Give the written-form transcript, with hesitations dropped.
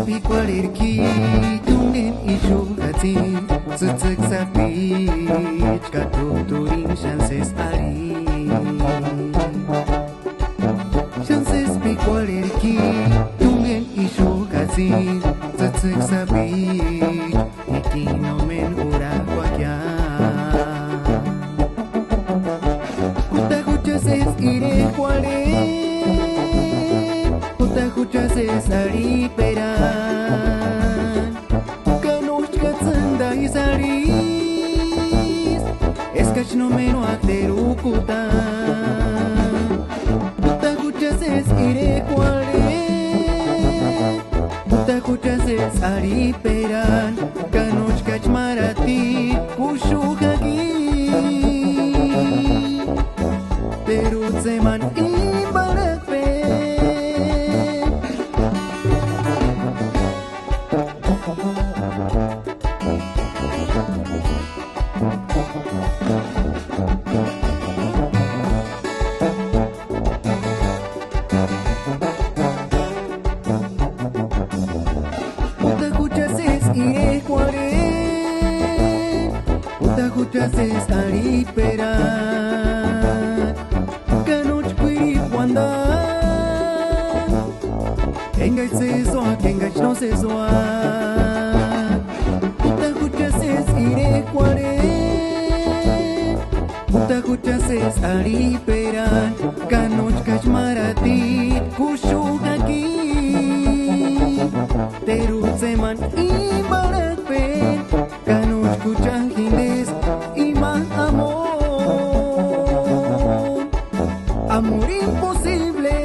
Pikwalerki tungen ishukati tsutsuk sapich katuturin chances ari chances pikwalerki tungen ishukati tsutsuk sapich ikinomen ura kwakya kutakuchases ire kwale kutakuchases ari pera no meno akterukuta Butakuchases ire kwale Butakuchases ari peran Kanoch kachmarati kushukaki Terutzeman ibarakpe Utakuchases ari peran Kanoch kui wanda Kengach se soa, kengach no se soa Utakuchases ire kware Utakuchases ari peran Kanoch kachmarati kushukaki Terutzeman ibarakpen Kanoch kuchangines ima amor Amor imposible